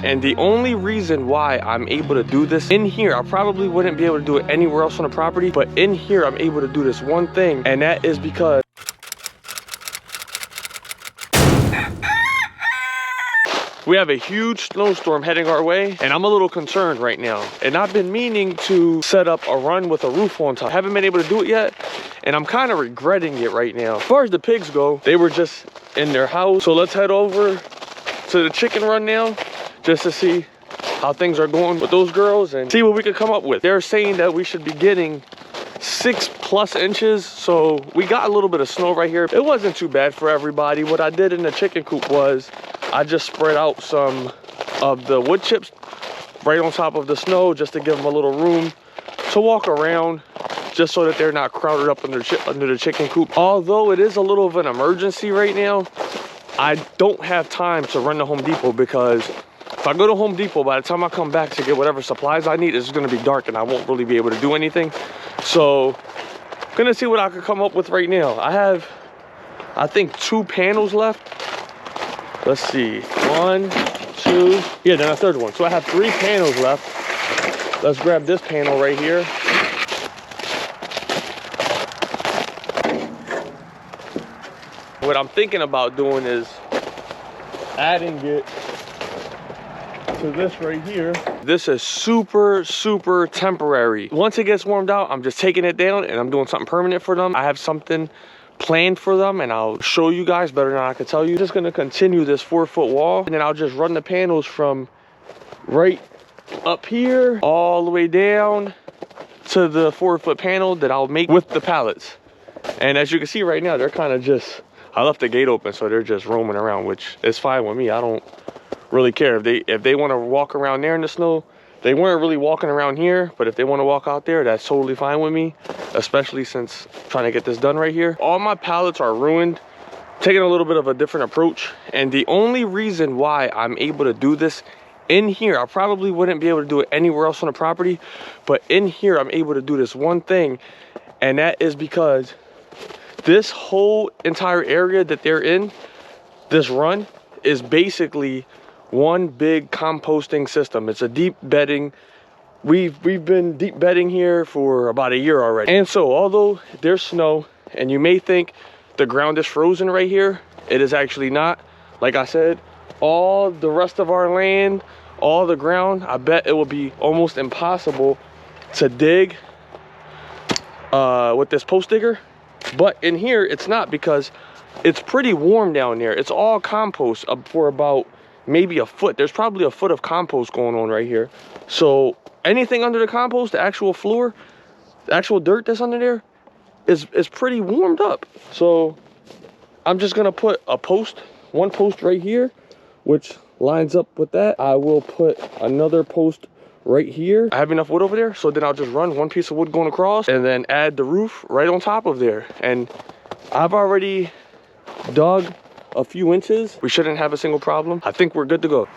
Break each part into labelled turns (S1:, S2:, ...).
S1: And the only reason why I'm able to do this in here, I probably wouldn't be able to do it anywhere else on the property, but in here I'm able to do this one thing, and that is because we have a huge snowstorm heading our way, and I'm a little concerned right now. And I've been meaning to set up a run with a roof on top. I haven't been able to do it yet, and I'm kind of regretting it right now. As far as the pigs go, they were just in their house. So let's head over to the chicken run now, just to see how things are going with those girls and see what we could come up with. They're saying that we should be getting 6+ inches, so we got a little bit of snow right here. It wasn't too bad for everybody. What I did in the chicken coop was I just spread out some of the wood chips right on top of the snow just to give them a little room to walk around, just so that they're not crowded up under the chicken coop. Although it is a little of an emergency right now, I don't have time to run to Home Depot, because if I go to Home Depot, by the time I come back to get whatever supplies I need, it's gonna be dark and I won't really be able to do anything. So I'm gonna see what I could come up with right now. I have, I think, 2 panels left. Let's see, 1, 2, yeah, then a third one. So I have 3 panels left. Let's grab this panel right here. What I'm thinking about doing is adding it to this right here. This is super temporary. Once it gets warmed out, I'm just taking it down and I'm doing something permanent for them. I have something planned for them, and I'll show you guys better than I can tell you. Just gonna continue this 4-foot wall, and then I'll just run the panels from right up here all the way down to the 4-foot panel that I'll make with the pallets. And as you can see right now, they're kind of just, I left the gate open, so they're just roaming around, which is fine with me. I don't really care if they want to walk around there in the snow. They weren't really walking around here, but if they want to walk out there, that's totally fine with me, especially since I'm trying to get this done right here. All my pallets are ruined. Taking a little bit of a different approach, and the only reason why I'm able to do this in here, I probably wouldn't be able to do it anywhere else on the property, but in here I'm able to do this one thing, and that is because this whole entire area that they're in, this run, is basically one big composting system. It's a deep bedding. We've been deep bedding here for about a year already. And so although there's snow and you may think the ground is frozen right here, it is actually not. Like I said, all the rest of our land, all the ground, I bet it will be almost impossible to dig with this post digger. But in here it's not, because it's pretty warm down there. It's all compost up for about maybe a foot. There's probably a foot of compost going on right here. So anything under the compost, the actual floor, the actual dirt that's under there is pretty warmed up. So I'm just gonna put a post, one post right here, which lines up with that. I will put another post right here. I have enough wood over there, so then I'll just run one piece of wood going across and then add the roof right on top of there. And I've already dug a few inches. We shouldn't have a single problem. I think we're good to go.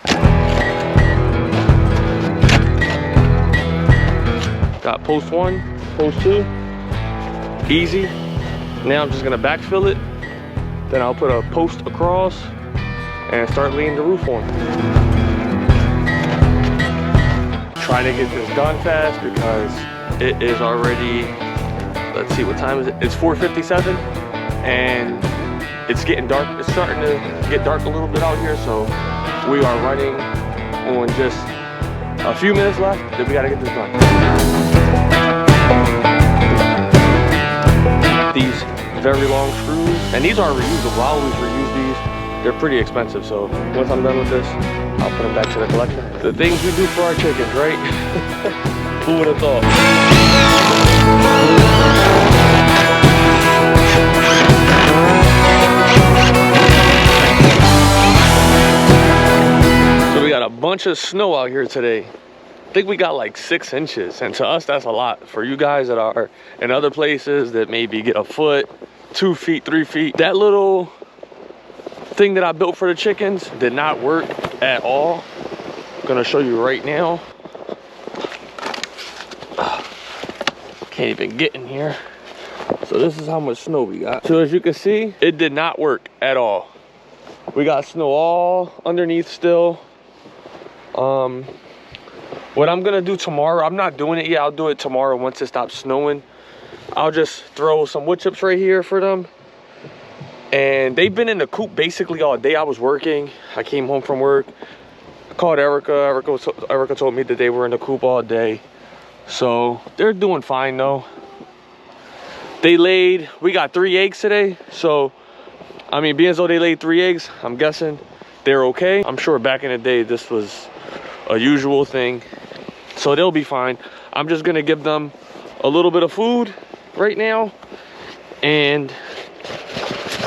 S1: Got post 1, post 2, easy. Now I'm just gonna backfill it. Then I'll put a post across and start laying the roof on. Trying to get this done fast because it is already, let's see, what time is it? It's 4:57 and it's getting dark. It's starting to get dark a little bit out here, so we are running on just a few minutes left. Then we gotta get this done. These very long screws, and these are reusable. I always reuse these. They're pretty expensive, so once I'm done with this, I'll put them back to the collection. The things we do for our chickens, right? Who would have thought? So we got a bunch of snow out here today. I think we got like 6 inches, and to us that's a lot. For you guys that are in other places that maybe get a foot, 2 feet, 3 feet, that little thing that I built for the chickens did not work at all. I'm gonna show you right now. Can't even get in here. So this is how much snow we got. So as you can see, it did not work at all. We got snow all underneath still. What I'm gonna do tomorrow, I'm not doing it yet, I'll do it tomorrow once it stops snowing. I'll just throw some wood chips right here for them. And they've been in the coop basically all day. I was working, I came home from work, I called Erica. Erica told me that they were in the coop all day. So they're doing fine though. We got 3 eggs today. So, I mean, being as though they laid 3 eggs, I'm guessing they're okay. I'm sure back in the day, this was a usual thing. So they'll be fine. I'm just gonna give them a little bit of food right now and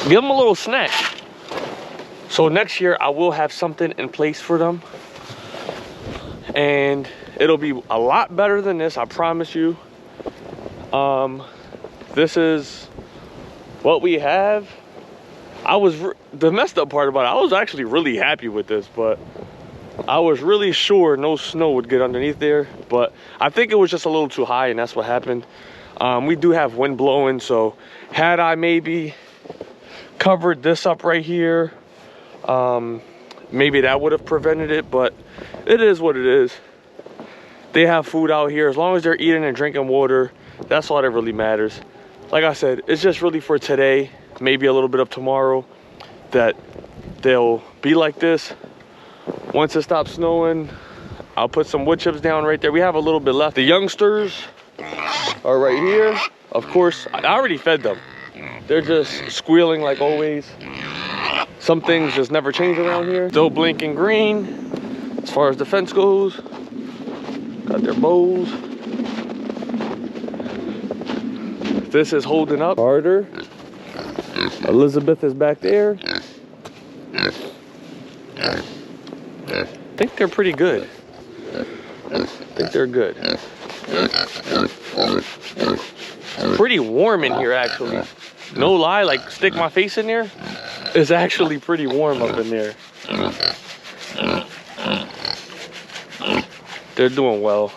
S1: give them a little snack. So next year I will have something in place for them. And it'll be a lot better than this, I promise you. This is what we have. The messed up part about it, I was actually really happy with this, but I was really sure no snow would get underneath there, but I think it was just a little too high and that's what happened. We do have wind blowing, so had I maybe covered this up right here, maybe that would have prevented it, but it is what it is. They have food out here. As long as they're eating and drinking water, that's all that really matters. Like I said, it's just really for today, maybe a little bit of tomorrow, that they'll be like this. Once it stops snowing, I'll put some wood chips down right there. We have a little bit left. The youngsters are right here. Of course, I already fed them. They're just squealing like always. Some things just never change around here. Still blinking green as far as the fence goes. Got their bowls. This is holding up harder. Elizabeth is back there. I think they're pretty good. I think they're good. It's pretty warm in here actually. No lie, like stick my face in there. It's actually pretty warm up in there. They're doing well.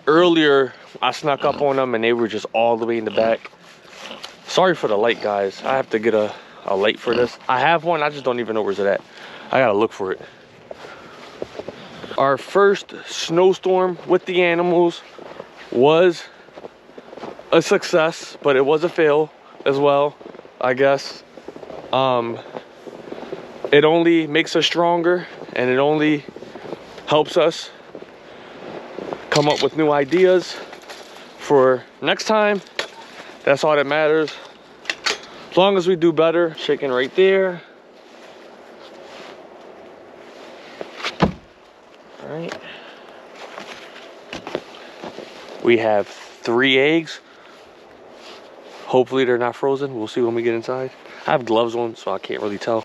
S1: Earlier, I snuck up on them and they were just all the way in the back. Sorry for the light, guys. I have to get a light for this. I have one, I just don't even know where's it at. I gotta look for it. Our first snowstorm with the animals was a success, but it was a fail as well, I guess. It only makes us stronger and it only helps us come up with new ideas for next time. That's all that matters. As long as we do better. Chicken right there. All right. We have 3 eggs. Hopefully they're not frozen. We'll see when we get inside. I have gloves on, so I can't really tell.